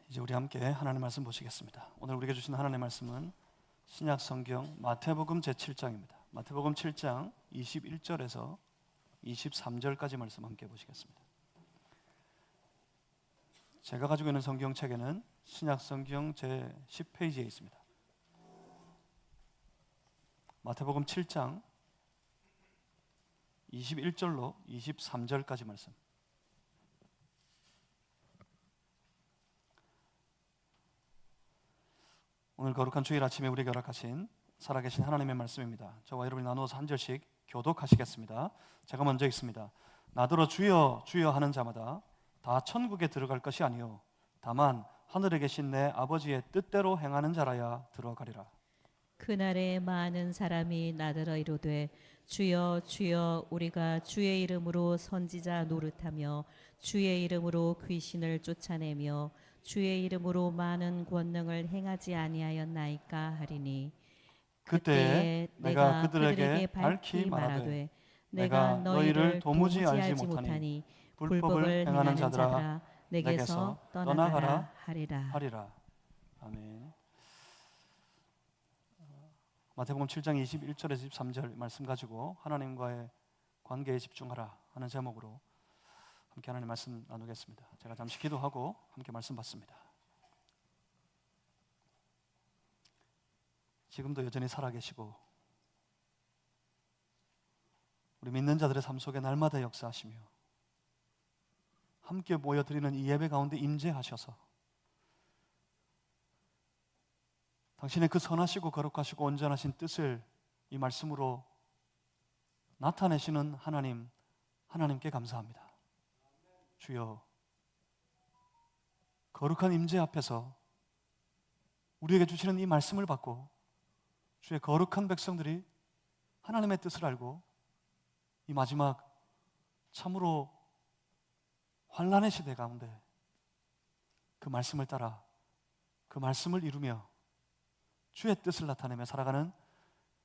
이제 우리 함께 하나님의 말씀 보시겠습니다. 오늘 우리에게 주신 하나님의 말씀은 신약 성경 마태복음 제7장입니다. 마태복음 7장 21절에서 23절까지 말씀 함께 보시겠습니다. 제가 가지고 있는 성경책에는 신약 성경 제10페이지에 있습니다. 마태복음 7장 21절로 23절까지 말씀. 오늘 거룩한 주일 아침에 우리에게 허락하신 살아계신 하나님의 말씀입니다. 저와 여러분이 나누어서 한 절씩 교독하시겠습니다. 제가 먼저 읽습니다. 나더러 주여 주여 하는 자마다 다 천국에 들어갈 것이 아니요 다만 하늘에 계신 내 아버지의 뜻대로 행하는 자라야 들어가리라. 그날에 많은 사람이 나더러 이르되 주여 주여 우리가 주의 이름으로 선지자 노릇하며 주의 이름으로 귀신을 쫓아내며 주의 이름으로 많은 권능을 행하지 아니하였나이까 하리니 그때에 내가 그들에게 밝히 말하되 내가 너희를 도무지 알지 못하니 불법을 행하는 자들아 내게서 떠나가라 하리라. 아멘. 마태복음 7장 21절에서 23절 말씀 가지고 하나님과의 관계에 집중하라 하는 제목으로 함께 하나님 말씀 나누겠습니다. 제가 잠시 기도하고 함께 말씀 받습니다. 지금도 여전히 살아계시고 우리 믿는 자들의 삶 속에 날마다 역사하시며 함께 모여드리는 이 예배 가운데 임재하셔서 당신의 그 선하시고 거룩하시고 온전하신 뜻을 이 말씀으로 나타내시는 하나님께 감사합니다. 주여, 거룩한 임재 앞에서 우리에게 주시는 이 말씀을 받고 주의 거룩한 백성들이 하나님의 뜻을 알고 이 마지막 참으로 환난의 시대 가운데 그 말씀을 따라 그 말씀을 이루며 주의 뜻을 나타내며 살아가는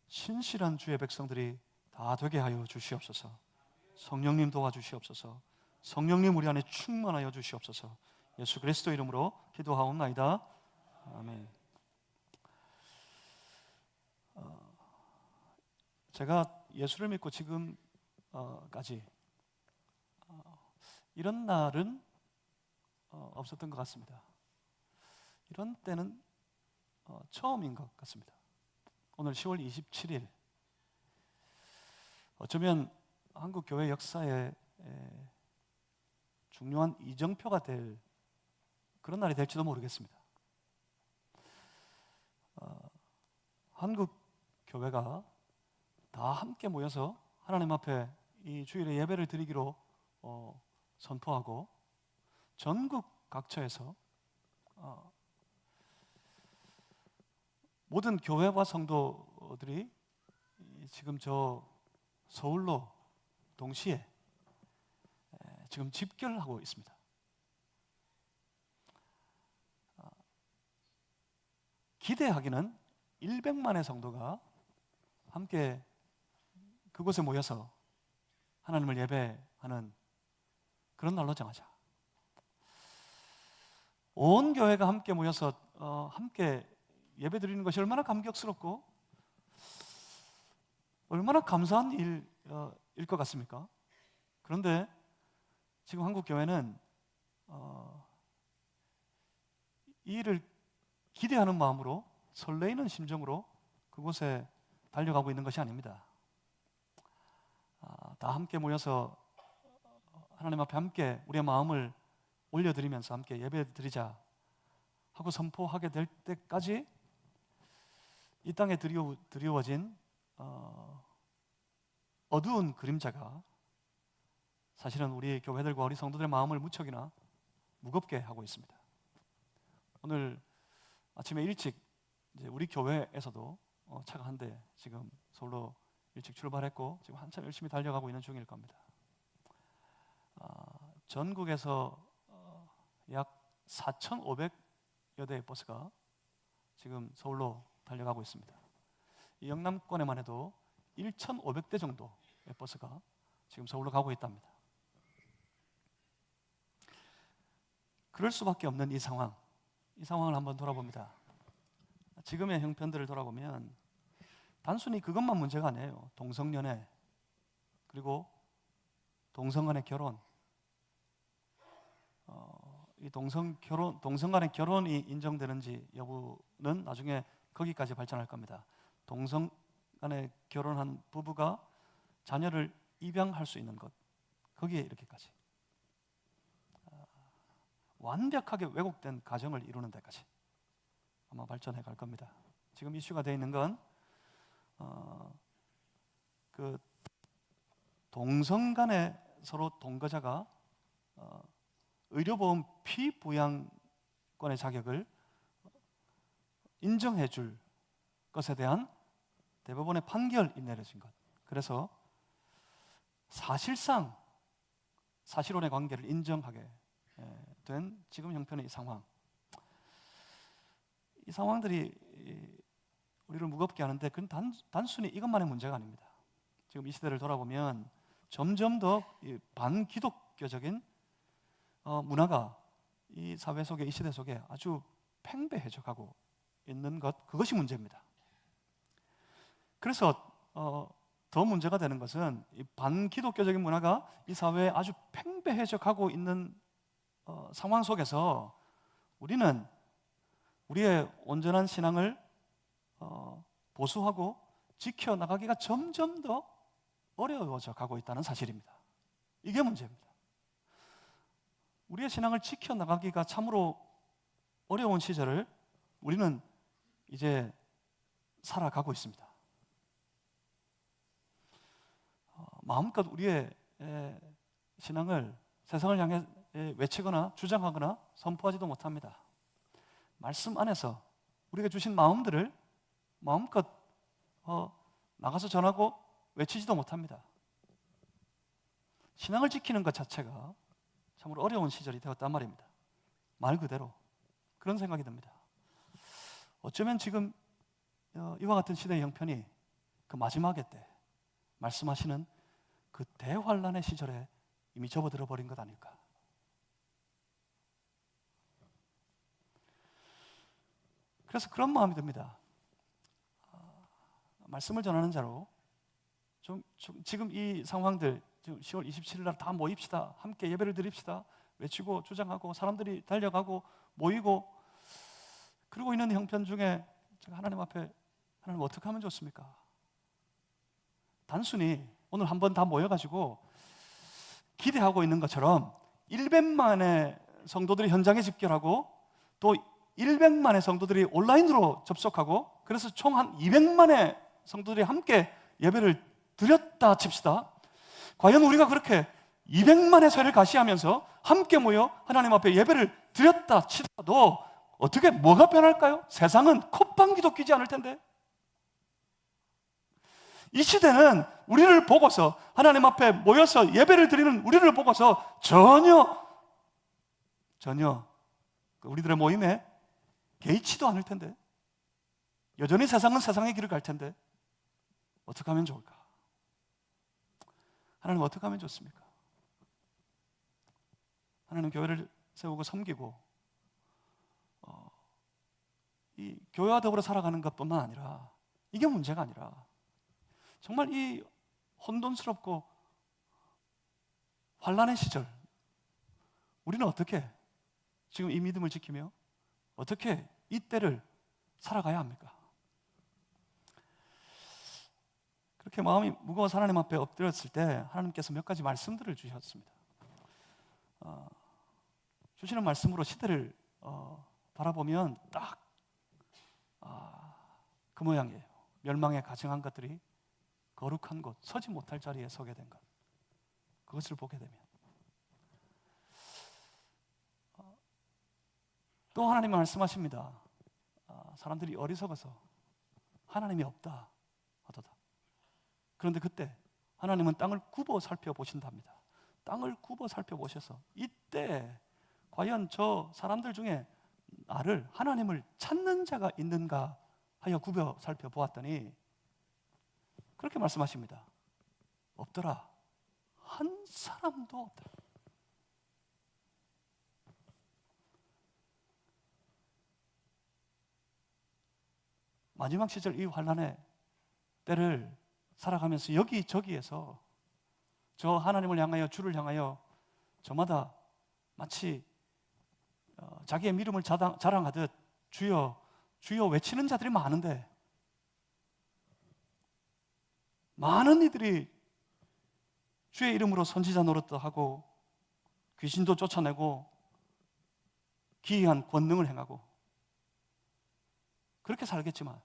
신실한 주의 백성들이 다 되게 하여 주시옵소서. 성령님 도와주시옵소서. 성령님 우리 안에 충만하여 주시옵소서. 예수 그리스도 이름으로 기도하옵나이다. 아멘. 제가 예수를 믿고 지금까지 이런 날은 없었던 것 같습니다. 이런 때는 처음인 것 같습니다. 오늘 10월 27일 어쩌면 한국 교회 역사에 중요한 이정표가 될 그런 날이 될지도 모르겠습니다. 한국 교회가 다 함께 모여서 하나님 앞에 이 주일에 예배를 드리기로 선포하고 전국 각처에서 모든 교회와 성도들이 지금 저 서울로 동시에 지금 집결하고 있습니다. 기대하기는 100만의 성도가 함께 그곳에 모여서 하나님을 예배하는 그런 날로 정하자. 온 교회가 함께 모여서 함께 예배 드리는 것이 얼마나 감격스럽고 얼마나 감사한 일일 것 같습니까? 그런데 지금 한국 교회는 이 일을 기대하는 마음으로 설레이는 심정으로 그곳에 달려가고 있는 것이 아닙니다. 다 함께 모여서 하나님 앞에 함께 우리의 마음을 올려드리면서 함께 예배 드리자 하고 선포하게 될 때까지 이 땅에 드리워진 어두운 그림자가 사실은 우리 교회들과 우리 성도들의 마음을 무척이나 무겁게 하고 있습니다. 오늘 아침에 일찍 이제 우리 교회에서도 차가 한 대 지금 서울로 일찍 출발했고 지금 한참 열심히 달려가고 있는 중일 겁니다. 전국에서 약 4,500여 대의 버스가 지금 서울로 달려가고 있습니다. 이 영남권에만 해도 1,500대 정도의 버스가 지금 서울로 가고 있답니다. 그럴 수밖에 없는 이 상황, 이 상황을 한번 돌아봅니다. 지금의 형편들을 돌아보면 단순히 그것만 문제가 아니에요. 동성연애, 그리고 동성 간의 결혼, 이 동성 간의 결혼이 인정되는지 여부는 나중에 거기까지 발전할 겁니다. 동성 간에 결혼한 부부가 자녀를 입양할 수 있는 것, 거기에 이렇게까지 완벽하게 왜곡된 가정을 이루는 데까지 아마 발전해 갈 겁니다. 지금 이슈가 되어 있는 건 그 동성 간에 서로 동거자가 의료보험 피부양권의 자격을 인정해 줄 것에 대한 대법원의 판결이 내려진 것. 그래서 사실상 사실혼의 관계를 인정하게 된 지금 형편의 이 상황. 이 상황들이 우리를 무겁게 하는데 그건 단순히 이것만의 문제가 아닙니다. 지금 이 시대를 돌아보면 점점 더 반기독교적인 문화가 이 사회 속에, 이 시대 속에 아주 팽배해져 가고 있는 것, 그것이 문제입니다. 그래서 더 문제가 되는 것은 이 반기독교적인 문화가 이 사회에 아주 팽배해져 가고 있는 상황 속에서 우리는 우리의 온전한 신앙을 보수하고 지켜나가기가 점점 더 어려워져 가고 있다는 사실입니다. 이게 문제입니다. 우리의 신앙을 지켜나가기가 참으로 어려운 시절을 우리는 이제 살아가고 있습니다. 마음껏 우리의 신앙을 세상을 향해 외치거나 주장하거나 선포하지도 못합니다. 말씀 안에서 우리가 주신 마음들을 마음껏 나가서 전하고 외치지도 못합니다. 신앙을 지키는 것 자체가 참으로 어려운 시절이 되었단 말입니다. 말 그대로 그런 생각이 듭니다. 어쩌면 지금 이와 같은 시대의 형편이 그 마지막에 때 말씀하시는 그 대환란의 시절에 이미 접어들어 버린 것 아닐까. 그래서 그런 마음이 듭니다. 말씀을 전하는 자로 지금 이 상황들, 지금 10월 27일 날 다 모입시다, 함께 예배를 드립시다, 외치고 주장하고 사람들이 달려가고 모이고 그러고 있는 형편 중에 제가 하나님 앞에 하나님 어떻게 하면 좋습니까? 단순히 오늘 한번 다 모여가지고 기대하고 있는 것처럼 100만의 성도들이 현장에 집결하고 또 100만의 성도들이 온라인으로 접속하고 그래서 총 한 200만의 성도들이 함께 예배를 드렸다 칩시다. 과연 우리가 그렇게 200만의 세를 가시하면서 함께 모여 하나님 앞에 예배를 드렸다 치더라도 어떻게 뭐가 변할까요? 세상은 콧방귀도 뀌지 않을 텐데. 이 시대는 우리를 보고서 하나님 앞에 모여서 예배를 드리는 우리를 보고서 전혀 우리들의 모임에 개의치도 않을 텐데, 여전히 세상은 세상의 길을 갈 텐데 어떻게 하면 좋을까? 하나님 어떻게 하면 좋습니까? 하나님 교회를 세우고 섬기고 이 교회와 더불어 살아가는 것뿐만 아니라 이게 문제가 아니라 정말 이 혼돈스럽고 환란의 시절 우리는 어떻게 지금 이 믿음을 지키며 어떻게 이 때를 살아가야 합니까? 그렇게 마음이 무거워서 하나님 앞에 엎드렸을 때 하나님께서 몇 가지 말씀들을 주셨습니다. 주시는 말씀으로 시대를 바라보면 딱 그 모양이에요. 멸망에 가증한 것들이 거룩한 곳, 서지 못할 자리에 서게 된 것, 그것을 보게 되면 또 하나님은 말씀하십니다. 사람들이 어리석어서 하나님이 없다 하도다. 그런데 그때 하나님은 땅을 굽어 살펴보신답니다. 땅을 굽어 살펴보셔서 이때 과연 저 사람들 중에 나를, 하나님을 찾는 자가 있는가 하여 굽어 살펴보았더니 그렇게 말씀하십니다. 없더라. 한 사람도 없더라. 마지막 시절 이 환난의 때를 살아가면서 여기저기에서 저 하나님을 향하여, 주를 향하여 저마다 마치 자기의 믿음을 자랑하듯 주여 주여 외치는 자들이 많은데, 많은 이들이 주의 이름으로 선지자 노릇도 하고 귀신도 쫓아내고 기이한 권능을 행하고 그렇게 살겠지만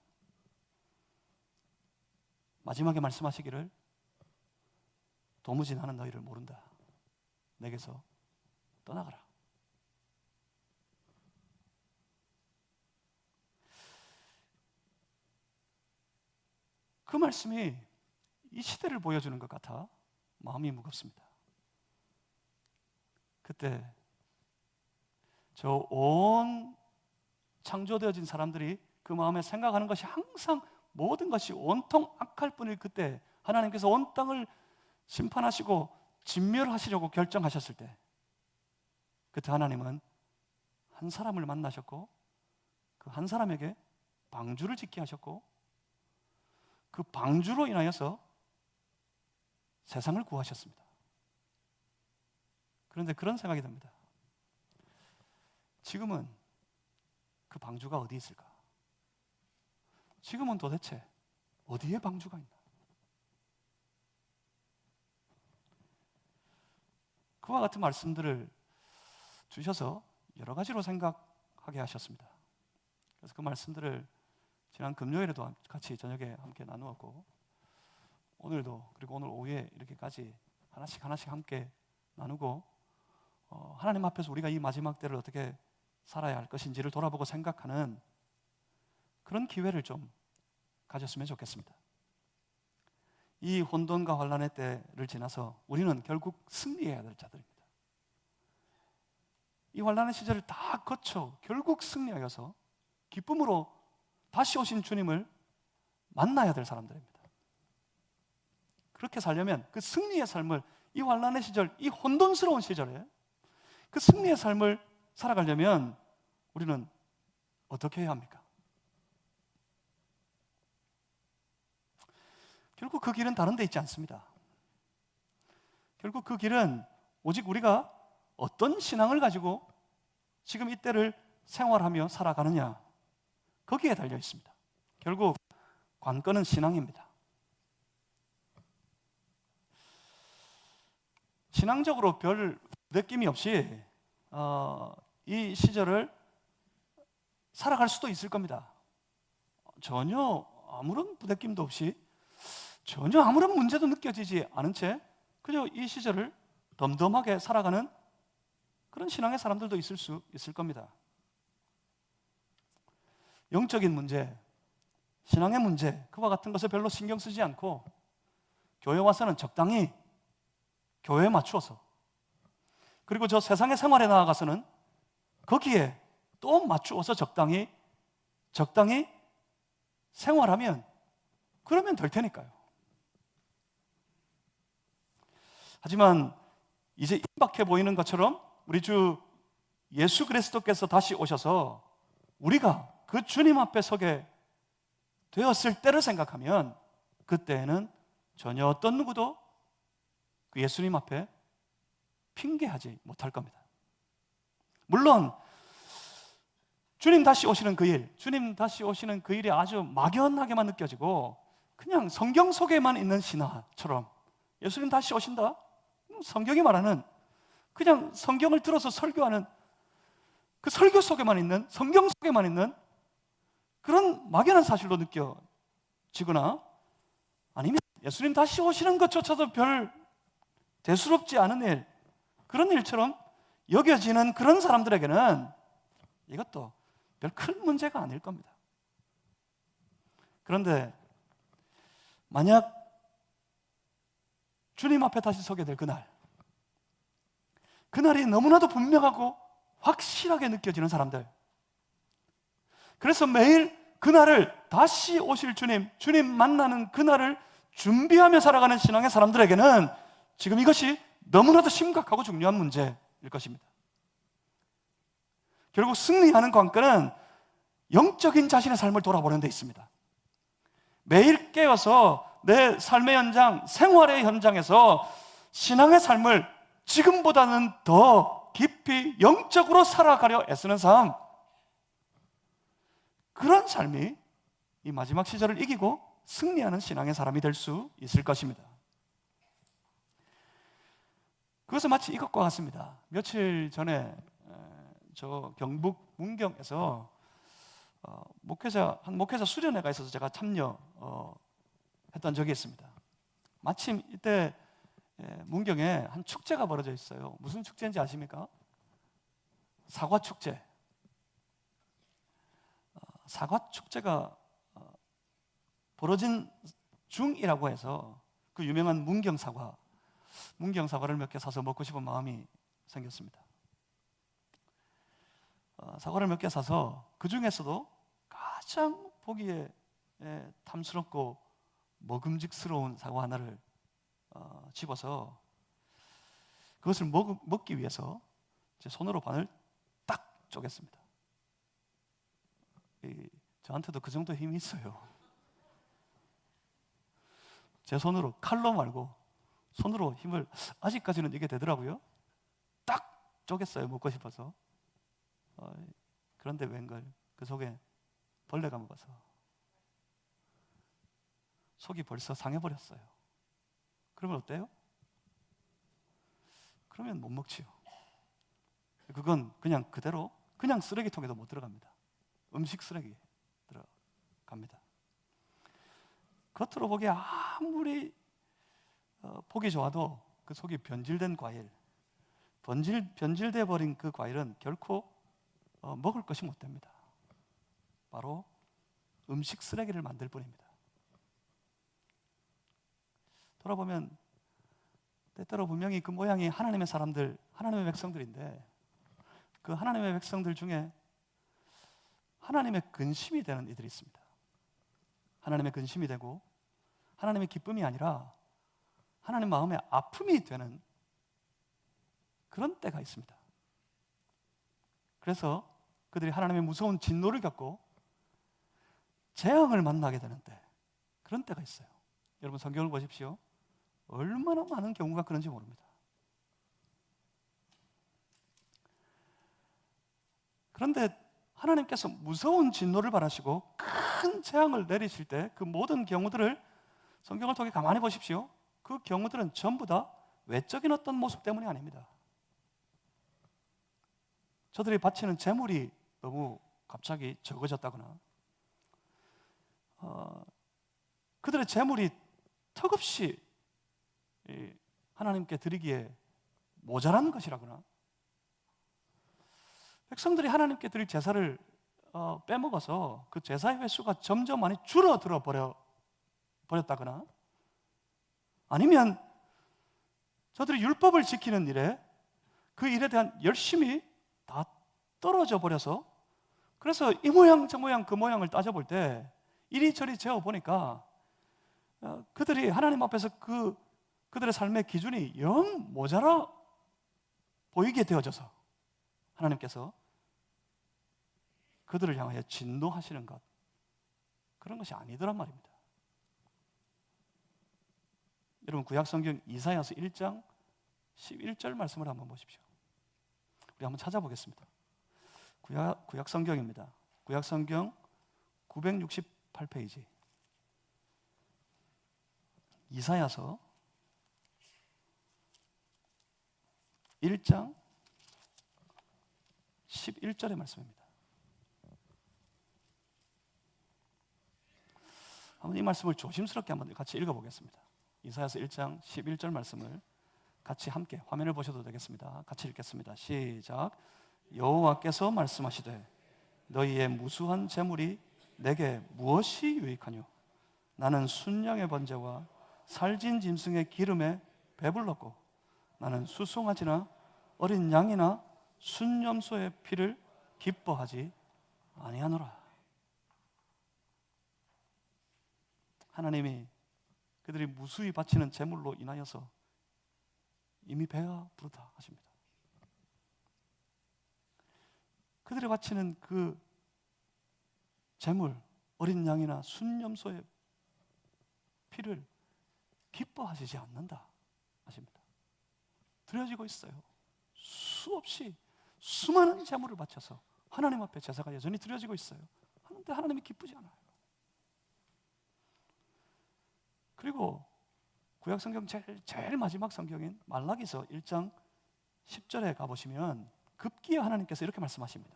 마지막에 말씀하시기를 도무지 나는 너희를 모른다. 내게서 떠나가라. 그 말씀이 이 시대를 보여주는 것 같아 마음이 무겁습니다. 그때 저 온 창조되어진 사람들이 그 마음에 생각하는 것이 항상 모든 것이 온통 악할 뿐일 그때 하나님께서 온 땅을 심판하시고 진멸하시려고 결정하셨을 때, 그때 하나님은 한 사람을 만나셨고 그 한 사람에게 방주를 짓게 하셨고 그 방주로 인하여서 세상을 구하셨습니다. 그런데 그런 생각이 듭니다. 지금은 그 방주가 어디 있을까? 지금은 도대체 어디에 방주가 있나? 그와 같은 말씀들을 주셔서 여러 가지로 생각하게 하셨습니다. 그래서 그 말씀들을 지난 금요일에도 같이 저녁에 함께 나누었고, 오늘도, 그리고 오늘 오후에 이렇게까지 하나씩 함께 나누고, 하나님 앞에서 우리가 이 마지막 때를 어떻게 살아야 할 것인지를 돌아보고 생각하는 그런 기회를 좀 가졌으면 좋겠습니다. 이 혼돈과 환난의 때를 지나서 우리는 결국 승리해야 될 자들입니다. 이 환난의 시절을 다 거쳐 결국 승리하여서 기쁨으로 다시 오신 주님을 만나야 될 사람들입니다. 그렇게 살려면 그 승리의 삶을, 이 환난의 시절, 이 혼돈스러운 시절에 그 승리의 삶을 살아가려면 우리는 어떻게 해야 합니까? 결국 그 길은 다른 데 있지 않습니다. 결국 그 길은 오직 우리가 어떤 신앙을 가지고 지금 이때를 생활하며 살아가느냐, 거기에 달려 있습니다. 결국 관건은 신앙입니다. 신앙적으로 별 느낌이 없이 이 시절을 살아갈 수도 있을 겁니다. 전혀 아무런 부대낌도 없이, 전혀 아무런 문제도 느껴지지 않은 채 그저 이 시절을 덤덤하게 살아가는 그런 신앙의 사람들도 있을 수 있을 겁니다. 영적인 문제, 신앙의 문제, 그와 같은 것을 별로 신경 쓰지 않고 교회 와서는 적당히 교회에 맞추어서, 그리고 저 세상의 생활에 나아가서는 거기에 또 맞추어서 적당히 생활하면 그러면 될 테니까요. 하지만 이제 임박해 보이는 것처럼 우리 주 예수 그리스도께서 다시 오셔서 우리가 그 주님 앞에 서게 되었을 때를 생각하면 그때에는 전혀 어떤 누구도 그 예수님 앞에 핑계하지 못할 겁니다. 물론 주님 다시 오시는 그 일, 주님 다시 오시는 그 일이 아주 막연하게만 느껴지고 그냥 성경 속에만 있는 신화처럼 예수님 다시 오신다? 성경이 말하는, 그냥 성경을 들어서 설교하는 그 설교 속에만 있는, 성경 속에만 있는 그런 막연한 사실로 느껴지거나, 아니면 예수님 다시 오시는 것조차도 별 대수롭지 않은 일, 그런 일처럼 여겨지는 그런 사람들에게는 이것도 별 큰 문제가 아닐 겁니다. 그런데 만약 주님 앞에 다시 서게 될 그날이 너무나도 분명하고 확실하게 느껴지는 사람들, 그래서 매일 그날을, 다시 오실 주님 만나는 그날을 준비하며 살아가는 신앙의 사람들에게는 지금 이것이 너무나도 심각하고 중요한 문제일 것입니다. 결국 승리하는 관건은 영적인 자신의 삶을 돌아보는 데 있습니다. 매일 깨어서 내 삶의 현장, 생활의 현장에서 신앙의 삶을 지금보다는 더 깊이 영적으로 살아가려 애쓰는 삶, 그런 삶이 이 마지막 시절을 이기고 승리하는 신앙의 사람이 될 수 있을 것입니다. 그것은 마치 이것과 같습니다. 며칠 전에 저 경북 문경에서 한 목회자 수련회가 있어서 제가 참여했던 적이 있습니다. 마침 이때 문경에 한 축제가 벌어져 있어요. 무슨 축제인지 아십니까? 사과 축제. 사과 축제가 벌어진 중이라고 해서 그 유명한 문경 사과를 몇 개 사서 먹고 싶은 마음이 생겼습니다. 사과를 몇 개 사서 그 중에서도 가장 보기에 탐스럽고 먹음직스러운 사과 하나를 집어서 그것을 먹기 위해서 제 손으로 반을 딱 쪼갰습니다. 저한테도 그 정도 힘이 있어요. 제 손으로, 칼로 말고 손으로 힘을, 아직까지는 이게 되더라고요. 딱 쪼갰어요, 먹고 싶어서. 그런데 웬걸 그 속에 벌레가 먹어서 속이 벌써 상해버렸어요. 그러면 어때요? 그러면 못 먹지요. 그건 그냥 그대로 그냥 쓰레기통에도 못 들어갑니다. 음식 쓰레기에 들어갑니다. 겉으로 보기에 아무리 보기 좋아도 그 속이 변질된 과일, 변질돼 버린 그 과일은 결코 먹을 것이 못 됩니다. 바로 음식 쓰레기를 만들 뿐입니다. 돌아보면 때때로 분명히 그 모양이 하나님의 사람들, 하나님의 백성들인데 그 하나님의 백성들 중에 하나님의 근심이 되는 이들이 있습니다. 하나님의 근심이 되고 하나님의 기쁨이 아니라 하나님 마음의 아픔이 되는 그런 때가 있습니다. 그래서 그들이 하나님의 무서운 진노를 겪고 재앙을 만나게 되는 때, 그런 때가 있어요. 여러분 성경을 보십시오. 얼마나 많은 경우가 그런지 모릅니다. 그런데 하나님께서 무서운 진노를 바라시고 큰 재앙을 내리실 때 그 모든 경우들을 성경을 통해 가만히 보십시오. 그 경우들은 전부 다 외적인 어떤 모습 때문이 아닙니다. 저들이 바치는 재물이 너무 갑자기 적어졌다거나 그들의 재물이 턱없이 하나님께 드리기에 모자란 것이라거나 백성들이 하나님께 드릴 제사를 빼먹어서 그 제사의 횟수가 점점 많이 줄어들어 버렸다거나 아니면 저들이 율법을 지키는 일에 그 일에 대한 열심이 다 떨어져 버려서 그래서 이 모양 저 모양 그 모양을 따져볼 때 이리저리 재어보니까 그들이 하나님 앞에서 그들의 삶의 기준이 영 모자라 보이게 되어져서 하나님께서 그들을 향하여 진노하시는 것, 그런 것이 아니더란 말입니다. 여러분 구약성경 이사야서 1장 11절 말씀을 한번 보십시오. 우리 한번 찾아보겠습니다. 구약성경입니다. 구약성경 968페이지 이사야서 1장 11절의 말씀입니다. 한번 이 말씀을 조심스럽게 한번 같이 읽어보겠습니다. 이사야서 1장 11절 말씀을 같이 함께 화면을 보셔도 되겠습니다. 같이 읽겠습니다. 시작. 여호와께서 말씀하시되 너희의 무수한 재물이 내게 무엇이 유익하뇨? 나는 순양의 번제와 살진 짐승의 기름에 배불렀고 나는 수송아지나 어린 양이나 순염소의 피를 기뻐하지 아니하노라. 하나님이 그들이 무수히 바치는 제물로 인하여서 이미 배가 부르다 하십니다. 그들이 바치는 그 제물, 어린 양이나 순염소의 피를 기뻐하시지 않는다 하십니다. 드려지고 있어요. 수없이 수많은 제물을 바쳐서 하나님 앞에 제사가 여전히 드려지고 있어요. 하는데 하나님이 기쁘지 않아요. 그리고 구약 성경 제일 마지막 성경인 말라기서 1장 10절에 가보시면 급기야 하나님께서 이렇게 말씀하십니다.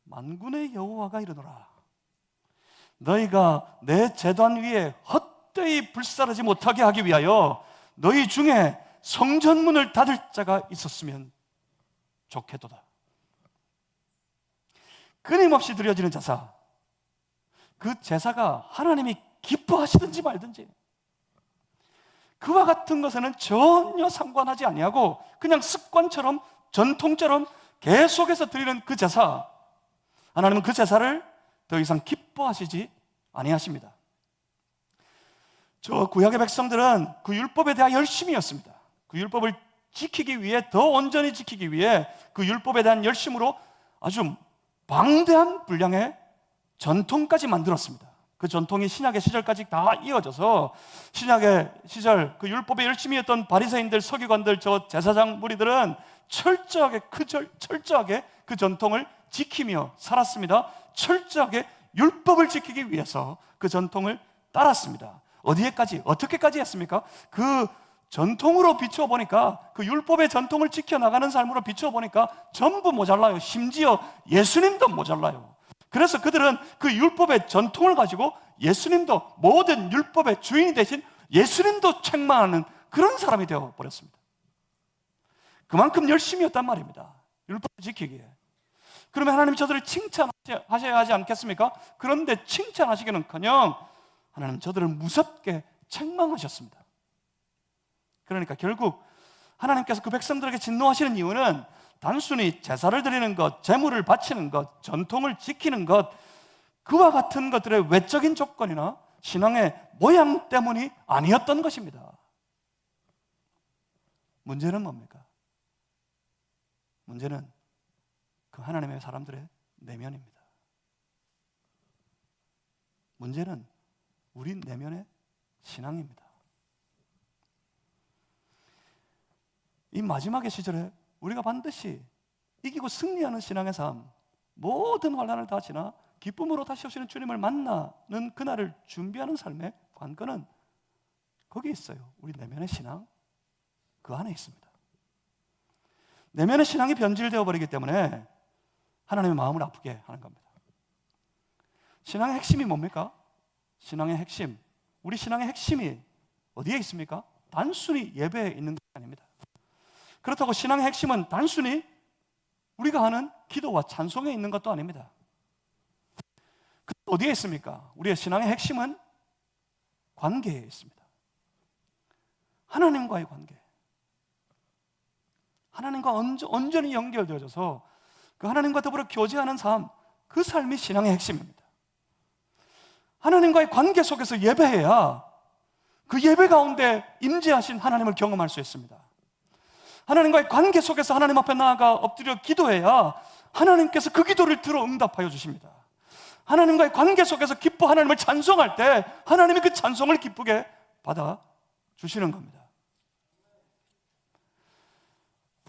만군의 여호와가 이르노라. 너희가 내 제단 위에 헛되이 불사르지 못하게 하기 위하여 너희 중에 성전문을 닫을 자가 있었으면 좋겠도다. 끊임없이 드려지는 제사, 그 제사가 하나님이 기뻐하시든지 말든지 그와 같은 것에는 전혀 상관하지 아니하고 그냥 습관처럼 전통처럼 계속해서 드리는 그 제사, 하나님은 그 제사를 더 이상 기뻐하시지 아니하십니다. 저 구약의 백성들은 그 율법에 대한 열심이었습니다. 그 율법을 지키기 위해, 더 온전히 지키기 위해 그 율법에 대한 열심으로 아주 방대한 분량의 전통까지 만들었습니다. 그 전통이 신약의 시절까지 다 이어져서 신약의 시절 그 율법에 열심히 했던 바리새인들, 서기관들, 저 제사장 무리들은 철저하게 그 전통을 지키며 살았습니다. 철저하게 율법을 지키기 위해서 그 전통을 따랐습니다. 어디에까지, 어떻게까지 했습니까? 그 전통으로 비추어 보니까, 그 율법의 전통을 지켜나가는 삶으로 비추어 보니까 전부 모자라요. 심지어 예수님도 모자라요. 그래서 그들은 그 율법의 전통을 가지고 예수님도, 모든 율법의 주인이 되신 예수님도 책망하는 그런 사람이 되어버렸습니다. 그만큼 열심이었단 말입니다. 율법을 지키기에. 그러면 하나님이 저들을 칭찬하셔야 하지 않겠습니까? 그런데 칭찬하시기는커녕 하나님 저들을 무섭게 책망하셨습니다. 그러니까 결국 하나님께서 그 백성들에게 진노하시는 이유는 단순히 제사를 드리는 것, 제물을 바치는 것, 전통을 지키는 것, 그와 같은 것들의 외적인 조건이나 신앙의 모양 때문이 아니었던 것입니다. 문제는 뭡니까? 문제는 그 하나님의 사람들의 내면입니다. 문제는 우리 내면의 신앙입니다. 이 마지막의 시절에 우리가 반드시 이기고 승리하는 신앙의 삶, 모든 환난을 다 지나 기쁨으로 다시 오시는 주님을 만나는 그날을 준비하는 삶의 관건은 거기에 있어요. 우리 내면의 신앙, 그 안에 있습니다. 내면의 신앙이 변질되어 버리기 때문에 하나님의 마음을 아프게 하는 겁니다. 신앙의 핵심이 뭡니까? 신앙의 핵심, 우리 신앙의 핵심이 어디에 있습니까? 단순히 예배에 있는 것이 아닙니다. 그렇다고 신앙의 핵심은 단순히 우리가 하는 기도와 찬송에 있는 것도 아닙니다. 어디에 있습니까? 우리의 신앙의 핵심은 관계에 있습니다. 하나님과의 관계. 하나님과 온전히 연결되어져서 그 하나님과 더불어 교제하는 삶, 그 삶이 신앙의 핵심입니다. 하나님과의 관계 속에서 예배해야 그 예배 가운데 임재하신 하나님을 경험할 수 있습니다. 하나님과의 관계 속에서 하나님 앞에 나아가 엎드려 기도해야 하나님께서 그 기도를 들어 응답하여 주십니다. 하나님과의 관계 속에서 기뻐 하나님을 찬송할 때 하나님이 그 찬송을 기쁘게 받아 주시는 겁니다.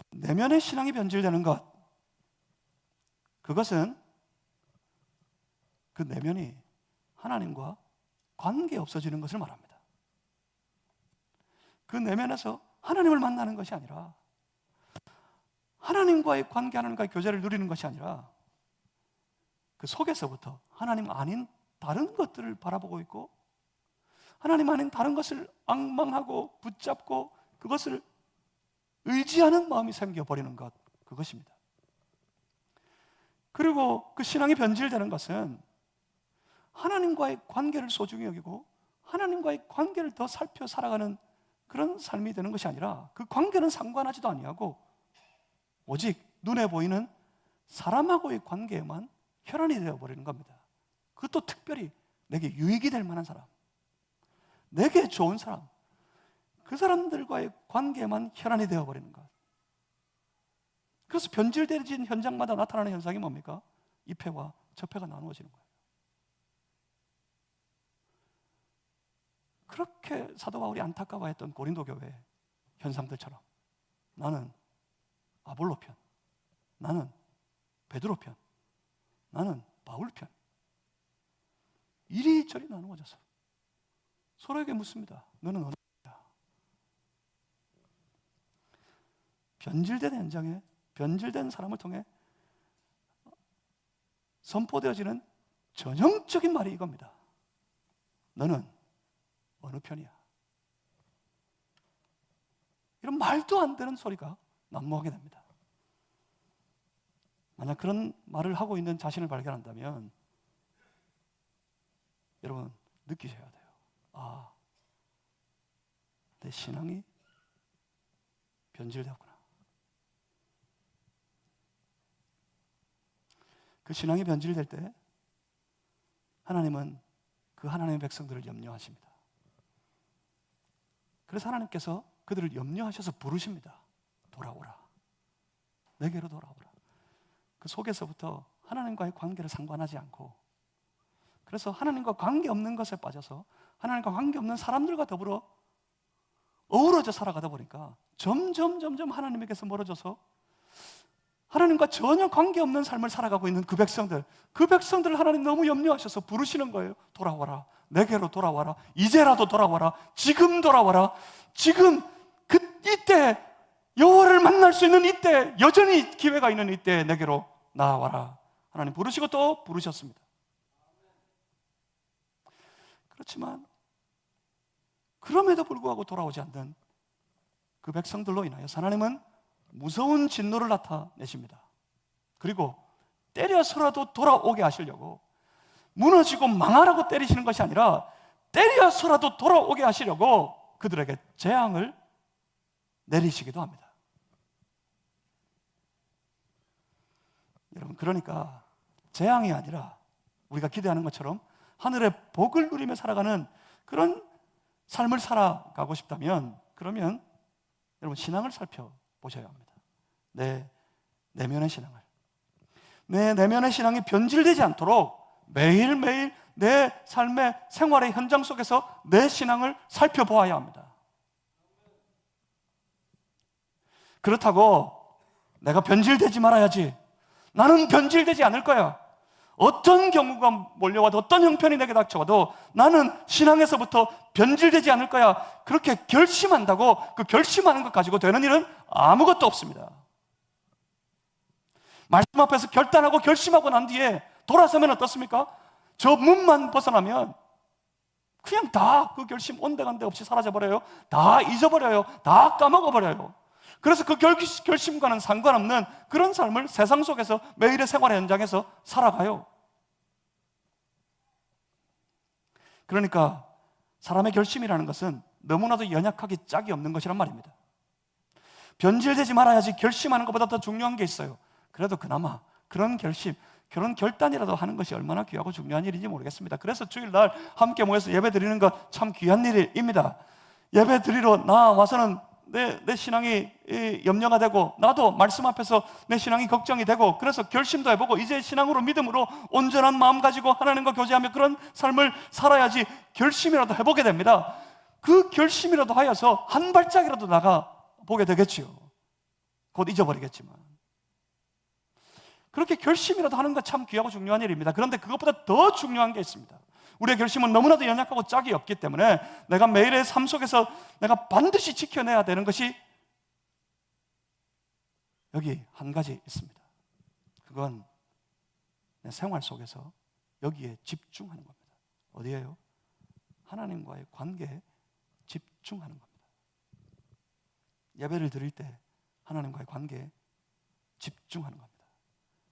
내면의 신앙이 변질되는 것, 그것은 그 내면이 하나님과 관계 없어지는 것을 말합니다. 그 내면에서 하나님을 만나는 것이 아니라, 하나님과의 관계, 하나님과의 교제를 누리는 것이 아니라 그 속에서부터 하나님 아닌 다른 것들을 바라보고 있고, 하나님 아닌 다른 것을 앙망하고 붙잡고 그것을 의지하는 마음이 생겨버리는 것, 그것입니다. 그리고 그 신앙이 변질되는 것은 하나님과의 관계를 소중히 여기고 하나님과의 관계를 더 살펴 살아가는 그런 삶이 되는 것이 아니라 그 관계는 상관하지도 아니하고 오직 눈에 보이는 사람하고의 관계에만 혈안이 되어버리는 겁니다. 그것도 특별히 내게 유익이 될 만한 사람, 내게 좋은 사람, 그 사람들과의 관계에만 혈안이 되어버리는 것. 그래서 변질되어진 현장마다 나타나는 현상이 뭡니까? 이패와 저패가 나누어지는 거예요. 그렇게 사도 바울이 안타까워했던 고린도 교회 현상들처럼 나는 아볼로 편, 나는 베드로 편, 나는 바울 편, 이리저리 나누어져서 서로에게 묻습니다. 너는 어느 편이야? 변질된 현장에 변질된 사람을 통해 선포되어지는 전형적인 말이 이겁니다. 너는 어느 편이야? 이런 말도 안 되는 소리가 난무하게 됩니다. 만약 그런 말을 하고 있는 자신을 발견한다면 여러분 느끼셔야 돼요. 아, 내 신앙이 변질되었구나. 그 신앙이 변질될 때 하나님은 그 하나님의 백성들을 염려하십니다. 그래서 하나님께서 그들을 염려하셔서 부르십니다. 돌아오라. 내게로 돌아오라. 그 속에서부터 하나님과의 관계를 상관하지 않고, 그래서 하나님과 관계없는 것에 빠져서 하나님과 관계없는 사람들과 더불어 어우러져 살아가다 보니까 점점 하나님에게서 멀어져서 하나님과 전혀 관계없는 삶을 살아가고 있는 그 백성들을 하나님 너무 염려하셔서 부르시는 거예요. 돌아와라. 내게로 돌아와라. 이제라도 돌아와라. 지금 돌아와라. 지금 이때 여호와를 만날 수 있는 이때, 여전히 기회가 있는 이때 내게로 나와라. 하나님 부르시고 또 부르셨습니다. 그렇지만 그럼에도 불구하고 돌아오지 않는 그 백성들로 인하여 하나님은 무서운 진노를 나타내십니다. 그리고 때려서라도 돌아오게 하시려고, 무너지고 망하라고 때리시는 것이 아니라 때려서라도 돌아오게 하시려고 그들에게 재앙을 내리시기도 합니다. 여러분, 그러니까 재앙이 아니라 우리가 기대하는 것처럼 하늘의 복을 누리며 살아가는 그런 삶을 살아가고 싶다면, 그러면 여러분 신앙을 살펴보셔야 합니다. 내 내면의 신앙을, 내 내면의 신앙이 변질되지 않도록 매일매일 내 삶의 생활의 현장 속에서 내 신앙을 살펴보아야 합니다. 그렇다고 내가 변질되지 말아야지, 나는 변질되지 않을 거야, 어떤 경우가 몰려와도 어떤 형편이 내게 닥쳐와도 나는 신앙에서부터 변질되지 않을 거야, 그렇게 결심한다고 그 결심하는 것 가지고 되는 일은 아무것도 없습니다. 말씀 앞에서 결단하고 결심하고 난 뒤에 돌아서면 어떻습니까? 저 문만 벗어나면 그냥 다 그 결심 온데간데 없이 사라져버려요. 다 잊어버려요. 다 까먹어버려요. 그래서 그 결심과는 상관없는 그런 삶을 세상 속에서 매일의 생활의 현장에서 살아가요. 그러니까 사람의 결심이라는 것은 너무나도 연약하기 짝이 없는 것이란 말입니다. 변질되지 말아야지 결심하는 것보다 더 중요한 게 있어요. 그래도 그나마 그런 결심, 그런 결단이라도 하는 것이 얼마나 귀하고 중요한 일인지 모르겠습니다. 그래서 주일날 함께 모여서 예배 드리는 것 참 귀한 일입니다. 예배 드리러 나와서는 내 신앙이 염려가 되고, 나도 말씀 앞에서 내 신앙이 걱정이 되고, 그래서 결심도 해보고 이제 신앙으로 믿음으로 온전한 마음 가지고 하나님과 교제하며 그런 삶을 살아야지 결심이라도 해보게 됩니다. 그 결심이라도 하여서 한 발짝이라도 나가보게 되겠지요. 곧 잊어버리겠지만. 그렇게 결심이라도 하는 것 참 귀하고 중요한 일입니다. 그런데 그것보다 더 중요한 게 있습니다. 우리의 결심은 너무나도 연약하고 짝이 없기 때문에 내가 매일의 삶 속에서 내가 반드시 지켜내야 되는 것이 여기 한 가지 있습니다. 그건 내 생활 속에서 여기에 집중하는 겁니다. 어디예요? 하나님과의 관계에 집중하는 겁니다. 예배를 드릴 때 하나님과의 관계에 집중하는 겁니다.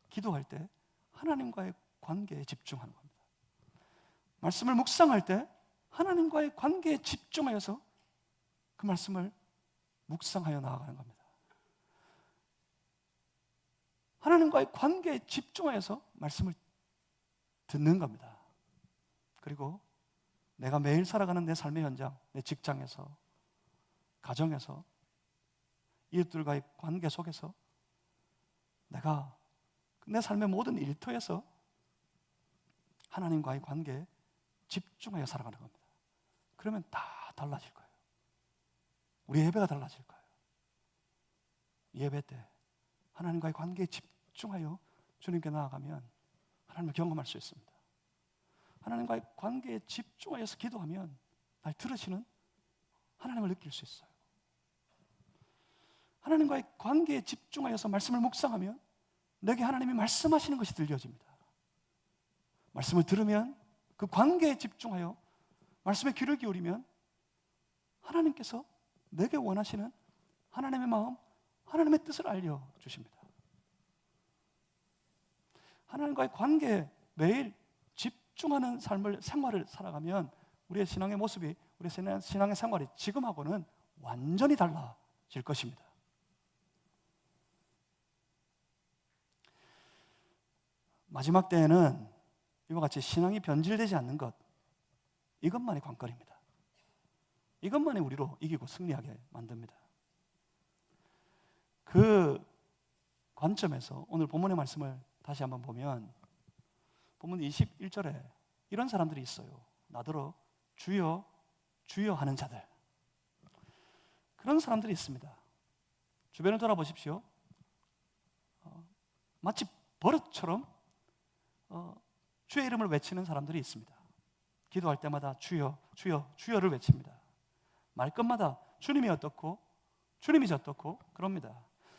기도할 때 하나님과의 관계에 집중하는 겁니다. 말씀을 묵상할 때 하나님과의 관계에 집중하여서 그 말씀을 묵상하여 나아가는 겁니다. 하나님과의 관계에 집중하여서 말씀을 듣는 겁니다. 그리고 내가 매일 살아가는 내 삶의 현장, 내 직장에서, 가정에서, 이웃들과의 관계 속에서 내가 내 삶의 모든 일터에서 하나님과의 관계에 집중하여 살아가는 겁니다. 그러면 다 달라질 거예요. 우리 예배가 달라질 거예요. 예배 때 하나님과의 관계에 집중하여 주님께 나아가면 하나님을 경험할 수 있습니다. 하나님과의 관계에 집중하여서 기도하면 날 들으시는 하나님을 느낄 수 있어요. 하나님과의 관계에 집중하여서 말씀을 묵상하면 내게 하나님이 말씀하시는 것이 들려집니다. 말씀을 들으면 그 관계에 집중하여 말씀에 귀를 기울이면 하나님께서 내게 원하시는 하나님의 마음, 하나님의 뜻을 알려주십니다. 하나님과의 관계에 매일 집중하는 생활을 살아가면 우리의 신앙의 모습이, 우리의 신앙의 생활이 지금하고는 완전히 달라질 것입니다. 마지막 때에는 이와 같이 신앙이 변질되지 않는 것, 이것만이 관건입니다. 이것만이 우리로 이기고 승리하게 만듭니다. 그 관점에서 오늘 본문의 말씀을 다시 한번 보면 본문 21절에 이런 사람들이 있어요. 나더러 주여 주여 하는 자들. 그런 사람들이 있습니다. 주변을 돌아보십시오. 마치 버릇처럼 주의 이름을 외치는 사람들이 있습니다. 기도할 때마다 주여 주여 주여를 외칩니다. 말끝마다 주님이 어떻고 주님이 저떻고 그럽니다.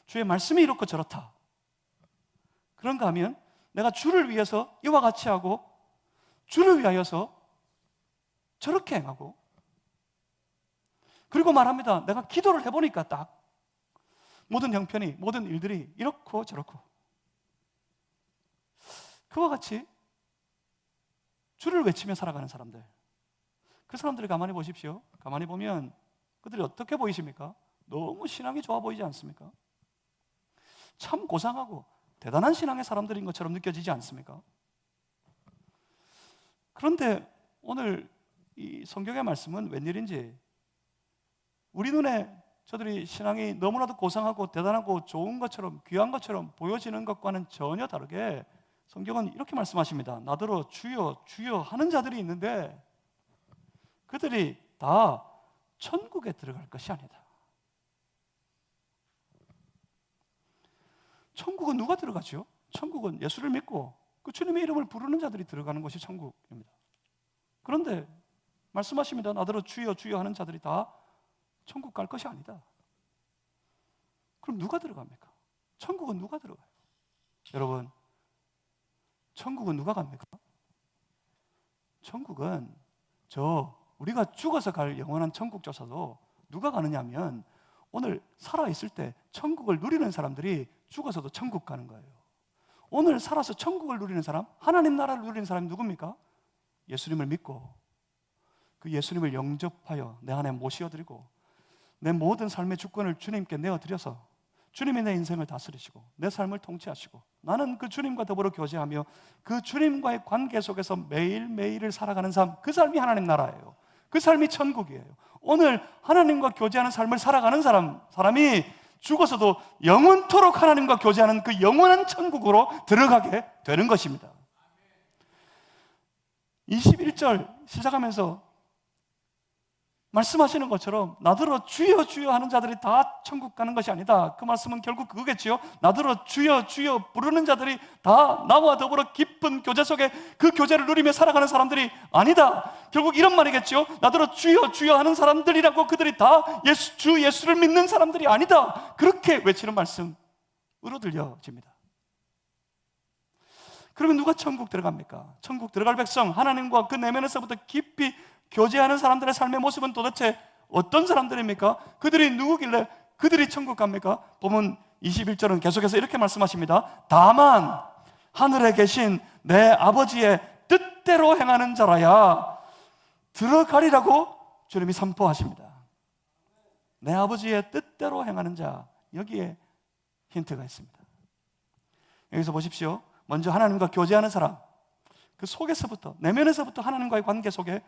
주의 말씀이 이렇고 저렇다. 그런가 하면 내가 주를 위해서 이와 같이 하고 주를 위하여서 저렇게 행하고, 그리고 말합니다. 내가 기도를 해보니까 딱 모든 형편이, 모든 일들이 이렇고 저렇고, 그와 같이 주를 외치며 살아가는 사람들, 그 사람들을 가만히 보십시오. 가만히 보면 그들이 어떻게 보이십니까? 너무 신앙이 좋아 보이지 않습니까? 참 고상하고 대단한 신앙의 사람들인 것처럼 느껴지지 않습니까? 그런데 오늘 이 성경의 말씀은 웬일인지 우리 눈에 저들이 신앙이 너무나도 고상하고 대단하고 좋은 것처럼, 귀한 것처럼 보여지는 것과는 전혀 다르게 성경은 이렇게 말씀하십니다. 나더러 주여 주여 하는 자들이 있는데 그들이 다 천국에 들어갈 것이 아니다. 천국은 누가 들어가죠? 천국은 예수를 믿고 그 주님의 이름을 부르는 자들이 들어가는 것이 천국입니다. 그런데 말씀하십니다. 나더러 주여 주여 하는 자들이 다 천국 갈 것이 아니다. 그럼 누가 들어갑니까? 천국은 누가 들어가요? 여러분, 천국은 누가 갑니까? 천국은 우리가 죽어서 갈 영원한 천국조차도 누가 가느냐 하면 오늘 살아있을 때 천국을 누리는 사람들이 죽어서도 천국 가는 거예요. 오늘 살아서 천국을 누리는 사람, 하나님 나라를 누리는 사람이 누굽니까? 예수님을 믿고 그 예수님을 영접하여 내 안에 모시어드리고 내 모든 삶의 주권을 주님께 내어드려서 주님이 내 인생을 다스리시고 내 삶을 통치하시고 나는 그 주님과 더불어 교제하며 그 주님과의 관계 속에서 매일매일을 살아가는 삶, 그 삶이 하나님 나라예요. 그 삶이 천국이에요. 오늘 하나님과 교제하는 삶을 살아가는 사람이 죽어서도 영원토록 하나님과 교제하는 그 영원한 천국으로 들어가게 되는 것입니다. 21절 시작하면서 말씀하시는 것처럼 나더러 주여 주여 하는 자들이 다 천국 가는 것이 아니다. 그 말씀은 결국 그거겠지요. 나더러 주여 주여 부르는 자들이 다 나와 더불어 깊은 교제 속에 그 교제를 누리며 살아가는 사람들이 아니다. 결국 이런 말이겠지요. 나더러 주여 주여 하는 사람들이라고 그들이 다 주 예수를 믿는 사람들이 아니다. 그렇게 외치는 말씀으로 들려집니다. 그러면 누가 천국 들어갑니까? 천국 들어갈 백성, 하나님과 그 내면에서부터 깊이 교제하는 사람들의 삶의 모습은 도대체 어떤 사람들입니까? 그들이 누구길래 그들이 천국 갑니까? 본문 21절은 계속해서 이렇게 말씀하십니다. 다만 하늘에 계신 내 아버지의 뜻대로 행하는 자라야 들어가리라고 주님이 선포하십니다. 내 아버지의 뜻대로 행하는 자, 여기에 힌트가 있습니다. 여기서 보십시오. 먼저 하나님과 교제하는 사람, 그 속에서부터, 내면에서부터 하나님과의 관계 속에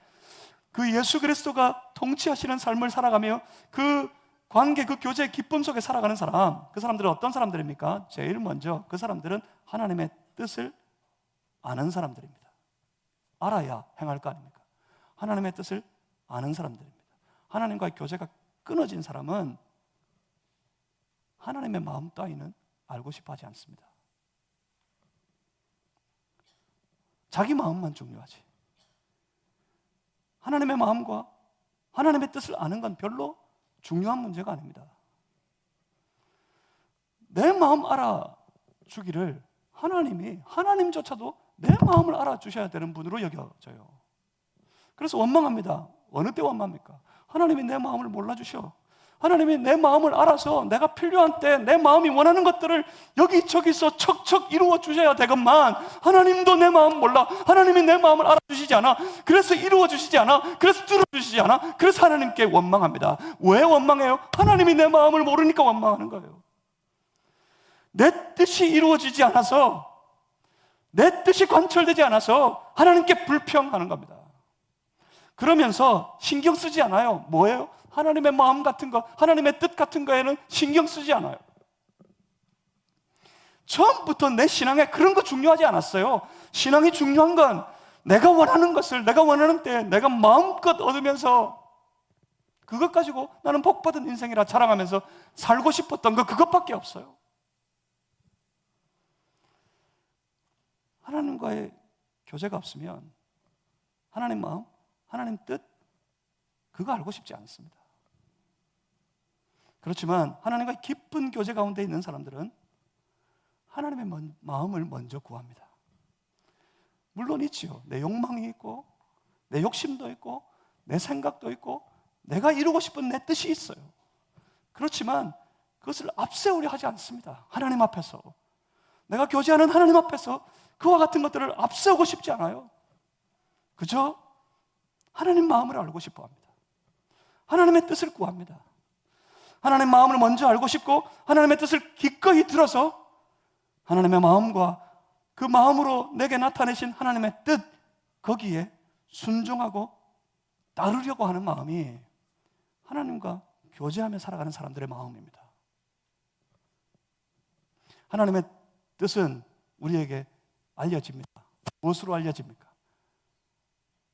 그 예수 그리스도가 통치하시는 삶을 살아가며 그 관계, 그 교제의 기쁨 속에 살아가는 사람, 그 사람들은 어떤 사람들입니까? 제일 먼저 그 사람들은 하나님의 뜻을 아는 사람들입니다. 알아야 행할 거 아닙니까? 하나님의 뜻을 아는 사람들입니다. 하나님과의 교제가 끊어진 사람은 하나님의 마음 따위는 알고 싶어 하지 않습니다. 자기 마음만 중요하지. 하나님의 마음과 하나님의 뜻을 아는 건 별로 중요한 문제가 아닙니다. 내 마음 알아주기를 하나님조차도 내 마음을 알아주셔야 되는 분으로 여겨져요. 그래서 원망합니다. 어느 때 원망합니까? 하나님이 내 마음을 몰라주셔. 하나님이 내 마음을 알아서 내가 필요한 때 내 마음이 원하는 것들을 여기저기서 척척 이루어 주셔야 되건만, 하나님도 내 마음 몰라. 하나님이 내 마음을 알아주시지 않아. 그래서 이루어 주시지 않아. 그래서 들어주시지 않아. 그래서 하나님께 원망합니다. 왜 원망해요? 하나님이 내 마음을 모르니까 원망하는 거예요. 내 뜻이 이루어지지 않아서, 내 뜻이 관철되지 않아서 하나님께 불평하는 겁니다. 그러면서 신경 쓰지 않아요. 뭐예요? 하나님의 마음 같은 거, 하나님의 뜻 같은 거에는 신경 쓰지 않아요. 처음부터 내 신앙에 그런 거 중요하지 않았어요. 신앙이 중요한 건 내가 원하는 것을 내가 원하는 때에 내가 마음껏 얻으면서 그것 가지고 나는 복받은 인생이라 자랑하면서 살고 싶었던 거, 그것밖에 없어요. 하나님과의 교제가 없으면 하나님 마음, 하나님 뜻, 그거 알고 싶지 않습니다. 그렇지만 하나님과의 깊은 교제 가운데 있는 사람들은 하나님의 마음을 먼저 구합니다. 물론 있지요. 내 욕망이 있고 내 욕심도 있고 내 생각도 있고 내가 이루고 싶은 내 뜻이 있어요. 그렇지만 그것을 앞세우려 하지 않습니다. 하나님 앞에서, 내가 교제하는 하나님 앞에서 그와 같은 것들을 앞세우고 싶지 않아요. 그저 하나님 마음을 알고 싶어 합니다. 하나님의 뜻을 구합니다. 하나님의 마음을 먼저 알고 싶고 하나님의 뜻을 기꺼이 들어서 하나님의 마음과 그 마음으로 내게 나타내신 하나님의 뜻, 거기에 순종하고 따르려고 하는 마음이 하나님과 교제하며 살아가는 사람들의 마음입니다. 하나님의 뜻은 우리에게 알려집니다. 무엇으로 알려집니까?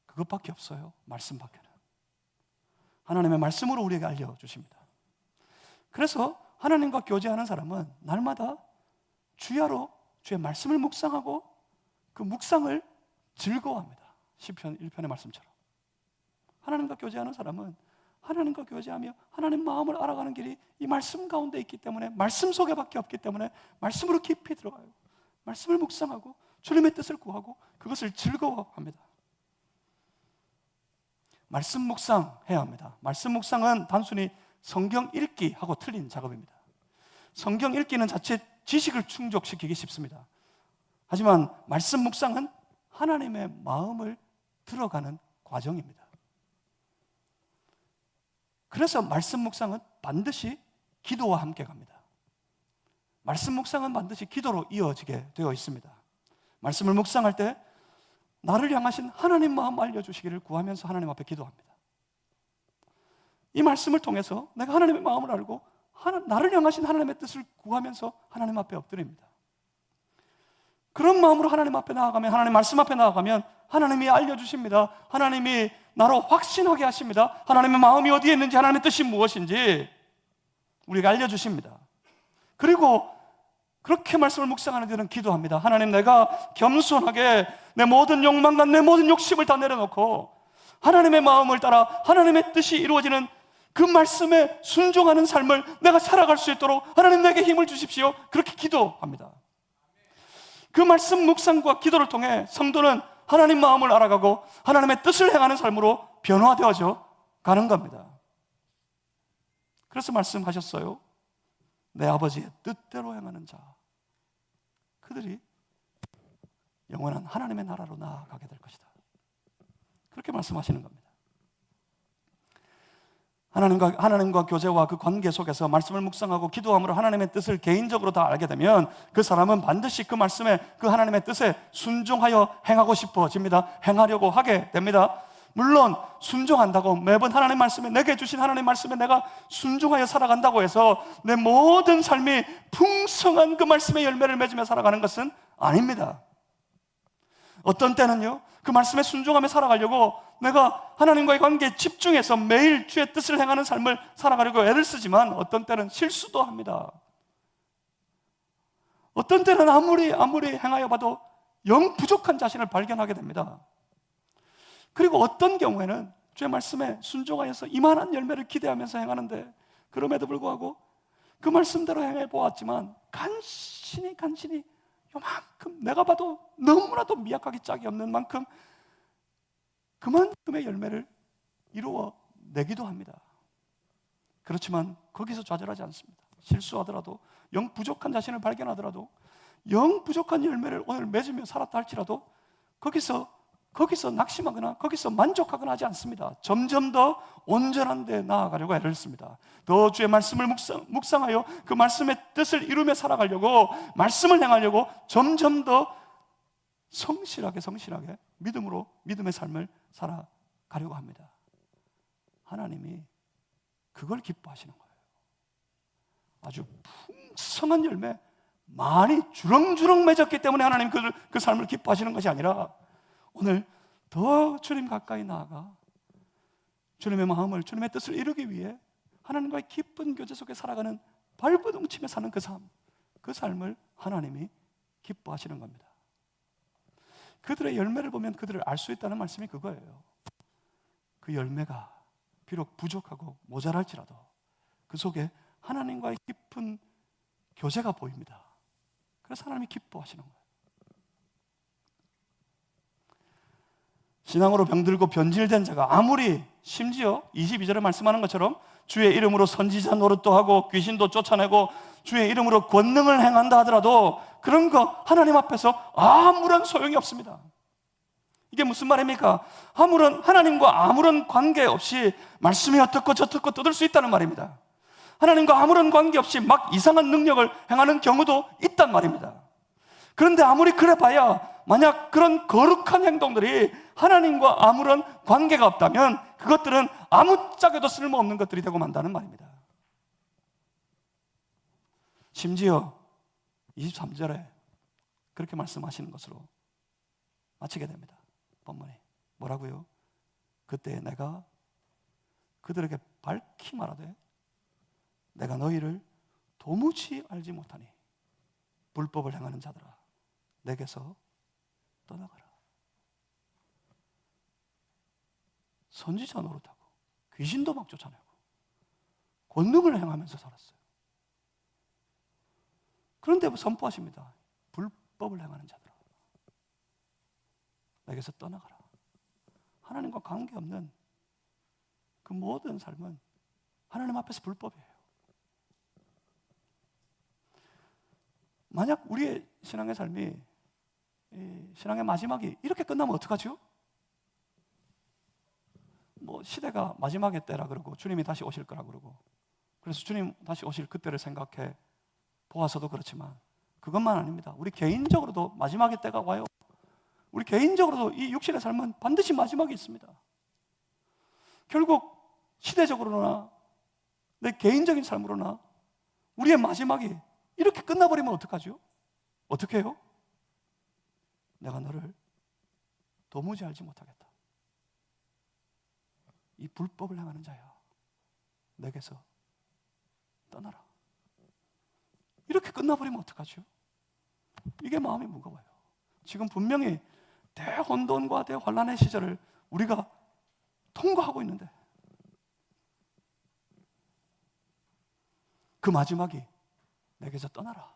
그것밖에 없어요. 말씀밖에는. 하나님의 말씀으로 우리에게 알려주십니다. 그래서 하나님과 교제하는 사람은 날마다 주야로 주의 말씀을 묵상하고 그 묵상을 즐거워합니다. 시편 1편의 말씀처럼. 하나님과 교제하는 사람은 하나님과 교제하며 하나님 마음을 알아가는 길이 이 말씀 가운데 있기 때문에, 말씀 속에밖에 없기 때문에 말씀으로 깊이 들어가요. 말씀을 묵상하고 주님의 뜻을 구하고 그것을 즐거워합니다. 말씀 묵상해야 합니다. 말씀 묵상은 단순히 성경 읽기하고 틀린 작업입니다. 성경 읽기는 자체 지식을 충족시키기 쉽습니다. 하지만 말씀 묵상은 하나님의 마음을 들어가는 과정입니다. 그래서 말씀 묵상은 반드시 기도와 함께 갑니다. 말씀 묵상은 반드시 기도로 이어지게 되어 있습니다. 말씀을 묵상할 때 나를 향하신 하나님 마음 알려주시기를 구하면서 하나님 앞에 기도합니다. 이 말씀을 통해서 내가 하나님의 마음을 알고 나를 향하신 하나님의 뜻을 구하면서 하나님 앞에 엎드립니다. 그런 마음으로 하나님 앞에 나아가면, 하나님 말씀 앞에 나아가면 하나님이 알려주십니다. 하나님이 나로 확신하게 하십니다. 하나님의 마음이 어디에 있는지, 하나님의 뜻이 무엇인지 우리가 알려주십니다. 그리고 그렇게 말씀을 묵상하는 데는 기도합니다. 하나님, 내가 겸손하게 내 모든 욕망과 내 모든 욕심을 다 내려놓고 하나님의 마음을 따라 하나님의 뜻이 이루어지는 그 말씀에 순종하는 삶을 내가 살아갈 수 있도록 하나님 내게 힘을 주십시오. 그렇게 기도합니다. 그 말씀 묵상과 기도를 통해 성도는 하나님 마음을 알아가고 하나님의 뜻을 행하는 삶으로 변화되어져 가는 겁니다. 그래서 말씀하셨어요. 내 아버지의 뜻대로 행하는 자, 그들이 영원한 하나님의 나라로 나아가게 될 것이다. 그렇게 말씀하시는 겁니다. 하나님과 교제와 그 관계 속에서 말씀을 묵상하고 기도함으로 하나님의 뜻을 개인적으로 다 알게 되면 그 사람은 반드시 그 말씀에, 그 하나님의 뜻에 순종하여 행하고 싶어집니다. 행하려고 하게 됩니다. 물론 순종한다고 매번 하나님 말씀에, 내게 주신 하나님 말씀에 내가 순종하여 살아간다고 해서 내 모든 삶이 풍성한 그 말씀의 열매를 맺으며 살아가는 것은 아닙니다. 어떤 때는요, 그 말씀에 순종하며 살아가려고 내가 하나님과의 관계에 집중해서 매일 주의 뜻을 행하는 삶을 살아가려고 애를 쓰지만 어떤 때는 실수도 합니다. 어떤 때는 아무리 행하여 봐도 영 부족한 자신을 발견하게 됩니다. 그리고 어떤 경우에는 주의 말씀에 순종하여서 이만한 열매를 기대하면서 행하는데 그럼에도 불구하고 그 말씀대로 행해 보았지만 간신히 요만큼 내가 봐도 너무나도 미약하기 짝이 없는 만큼 그만큼의 열매를 이루어 내기도 합니다. 그렇지만 거기서 좌절하지 않습니다. 실수하더라도 영 부족한 자신을 발견하더라도 영 부족한 열매를 오늘 맺으며 살았다 할지라도 거기서 낙심하거나 거기서 만족하거나 하지 않습니다. 점점 더 온전한 데 나아가려고 애를 씁니다. 더 주의 말씀을 묵상하여 그 말씀의 뜻을 이루며 살아가려고, 말씀을 행하려고 점점 더 성실하게 믿음의 삶을 살아가려고 합니다. 하나님이 그걸 기뻐하시는 거예요. 아주 풍성한 열매 많이 주렁주렁 맺었기 때문에 하나님 그 삶을 기뻐하시는 것이 아니라 오늘 더 주님 가까이 나아가 주님의 마음을, 주님의 뜻을 이루기 위해 하나님과의 깊은 교제 속에 살아가는 발버둥치며 사는 그 삶을 하나님이 기뻐하시는 겁니다. 그들의 열매를 보면 그들을 알 수 있다는 말씀이 그거예요. 그 열매가 비록 부족하고 모자랄지라도 그 속에 하나님과의 깊은 교제가 보입니다. 그래서 하나님이 기뻐하시는 거예요. 신앙으로 병들고 변질된 자가 아무리 심지어 22절에 말씀하는 것처럼 주의 이름으로 선지자 노릇도 하고 귀신도 쫓아내고 주의 이름으로 권능을 행한다 하더라도 그런 거 하나님 앞에서 아무런 소용이 없습니다. 이게 무슨 말입니까? 하나님과 아무런 관계없이 말씀이 어떻고 저떻고 뜯을 수 있다는 말입니다. 하나님과 아무런 관계없이 막 이상한 능력을 행하는 경우도 있단 말입니다. 그런데 아무리 그래 봐야 만약 그런 거룩한 행동들이 하나님과 아무런 관계가 없다면 그것들은 아무짝에도 쓸모없는 것들이 되고 만다는 말입니다. 심지어 23절에 그렇게 말씀하시는 것으로 마치게 됩니다. 본문이 뭐라고요? 그때 내가 그들에게 밝히 말하되 내가 너희를 도무지 알지 못하니 불법을 행하는 자들아 내게서 떠나가라. 선지자 노릇하고 귀신도 막 쫓아내고 권능을 행하면서 살았어요. 그런데 선포하십니다. 불법을 행하는 자들아 내게서 떠나가라. 하나님과 관계없는 그 모든 삶은 하나님 앞에서 불법이에요. 만약 우리의 신앙의 삶이 신앙의 마지막이 이렇게 끝나면 어떡하죠? 시대가 마지막의 때라 그러고 주님이 다시 오실 거라 그러고 그래서 주님 다시 오실 그때를 생각해 보아서도 그렇지만 그것만 아닙니다. 우리 개인적으로도 마지막의 때가 와요. 우리 개인적으로도 이 육신의 삶은 반드시 마지막이 있습니다. 결국 시대적으로나 내 개인적인 삶으로나 우리의 마지막이 이렇게 끝나버리면 어떡하죠? 어떻게 해요? 내가 너를 도무지 알지 못하겠다. 이 불법을 행하는 자야 내게서 떠나라. 이렇게 끝나버리면 어떡하죠? 이게 마음이 무거워요. 지금 분명히 대혼돈과 대환란의 시절을 우리가 통과하고 있는데 그 마지막이 내게서 떠나라.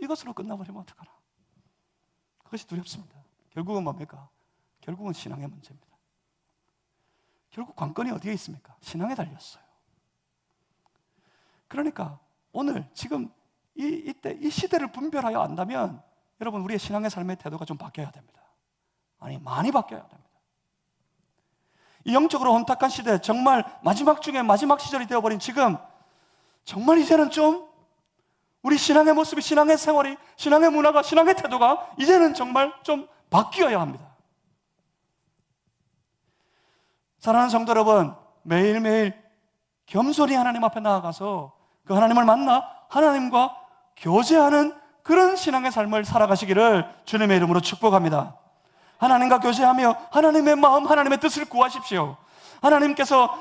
이것으로 끝나버리면 어떡하나. 그것이 두렵습니다. 결국은 뭡니까? 결국은 신앙의 문제입니다. 결국 관건이 어디에 있습니까? 신앙에 달렸어요. 그러니까 오늘 지금 이때 이 시대를 분별하여 안다면 여러분 우리의 신앙의 삶의 태도가 좀 바뀌어야 됩니다. 아니 많이 바뀌어야 됩니다. 이 영적으로 혼탁한 시대, 정말 마지막 중에 마지막 시절이 되어버린 지금 정말 이제는 좀 우리 신앙의 모습이, 신앙의 생활이, 신앙의 문화가, 신앙의 태도가 이제는 정말 좀 바뀌어야 합니다. 사랑하는 성도 여러분, 매일매일 겸손히 하나님 앞에 나아가서 그 하나님을 만나 하나님과 교제하는 그런 신앙의 삶을 살아가시기를 주님의 이름으로 축복합니다. 하나님과 교제하며 하나님의 마음, 하나님의 뜻을 구하십시오. 하나님께서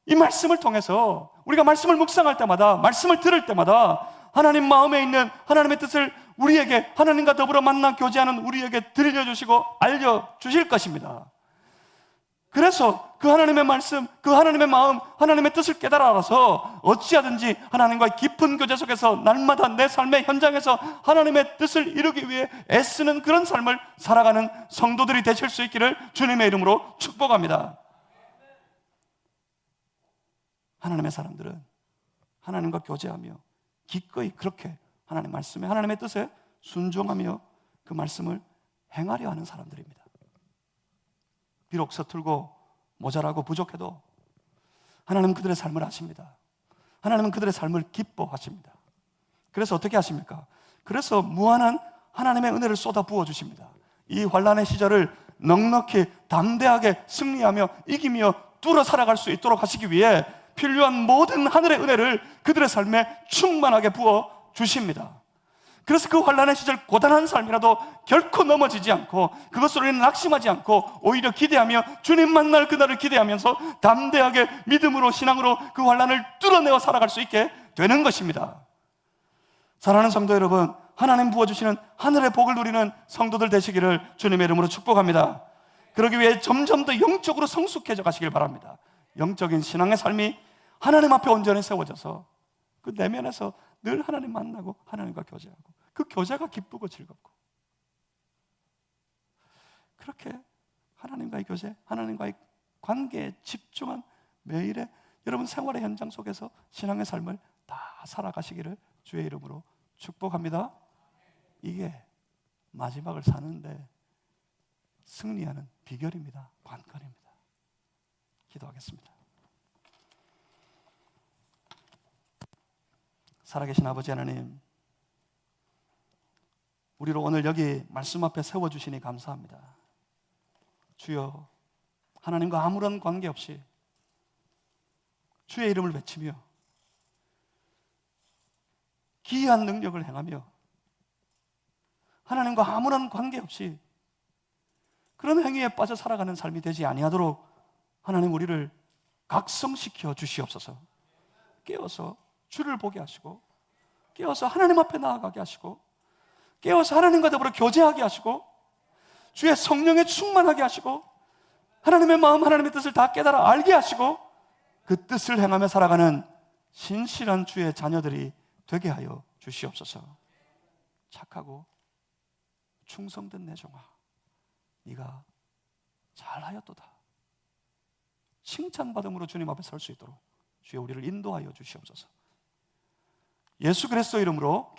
이 말씀을 통해서 우리가 말씀을 묵상할 때마다, 말씀을 들을 때마다 하나님 마음에 있는 하나님의 뜻을 우리에게, 하나님과 더불어 만나 교제하는 우리에게 들려주시고 알려주실 것입니다. 그래서 그 하나님의 말씀, 그 하나님의 마음, 하나님의 뜻을 깨달아 알아서 어찌하든지 하나님과의 깊은 교제 속에서 날마다 내 삶의 현장에서 하나님의 뜻을 이루기 위해 애쓰는 그런 삶을 살아가는 성도들이 되실 수 있기를 주님의 이름으로 축복합니다. 하나님의 사람들은 하나님과 교제하며 기꺼이 그렇게 하나님 말씀에, 하나님의 뜻에 순종하며 그 말씀을 행하려 하는 사람들입니다. 비록 서툴고 모자라고 부족해도 하나님은 그들의 삶을 아십니다. 하나님은 그들의 삶을 기뻐하십니다. 그래서 어떻게 하십니까? 그래서 무한한 하나님의 은혜를 쏟아 부어주십니다. 이 환난의 시절을 넉넉히 담대하게 승리하며 이기며 뚫어 살아갈 수 있도록 하시기 위해 필요한 모든 하늘의 은혜를 그들의 삶에 충만하게 부어주십니다. 그래서 그 환난의 시절 고단한 삶이라도 결코 넘어지지 않고 그것으로 인해 낙심하지 않고 오히려 기대하며 주님 만날 그날을 기대하면서 담대하게 믿음으로 신앙으로 그 환난을 뚫어내어 살아갈 수 있게 되는 것입니다. 사랑하는 성도 여러분, 하나님 부어주시는 하늘의 복을 누리는 성도들 되시기를 주님의 이름으로 축복합니다. 그러기 위해 점점 더 영적으로 성숙해져 가시길 바랍니다. 영적인 신앙의 삶이 하나님 앞에 온전히 세워져서 그 내면에서 늘 하나님 만나고 하나님과 교제하고 그 교제가 기쁘고 즐겁고 그렇게 하나님과의 교제, 하나님과의 관계에 집중한 매일의 여러분 생활의 현장 속에서 신앙의 삶을 다 살아가시기를 주의 이름으로 축복합니다. 이게 마지막을 사는데 승리하는 비결입니다. 관건입니다. 기도하겠습니다. 살아계신 아버지 하나님, 우리를 오늘 여기 말씀 앞에 세워주시니 감사합니다. 주여, 하나님과 아무런 관계없이 주의 이름을 외치며 기이한 능력을 행하며 하나님과 아무런 관계없이 그런 행위에 빠져 살아가는 삶이 되지 아니하도록 하나님 우리를 각성시켜 주시옵소서. 깨어서 주를 보게 하시고 깨어서 하나님 앞에 나아가게 하시고 깨어서 하나님과 더불어 교제하게 하시고 주의 성령에 충만하게 하시고 하나님의 마음, 하나님의 뜻을 다 깨달아 알게 하시고 그 뜻을 행하며 살아가는 신실한 주의 자녀들이 되게 하여 주시옵소서. 착하고 충성된 내 종아, 네가 잘하였도다. 칭찬받음으로 주님 앞에 설 수 있도록 주여 우리를 인도하여 주시옵소서. 예수 그리스도 이름으로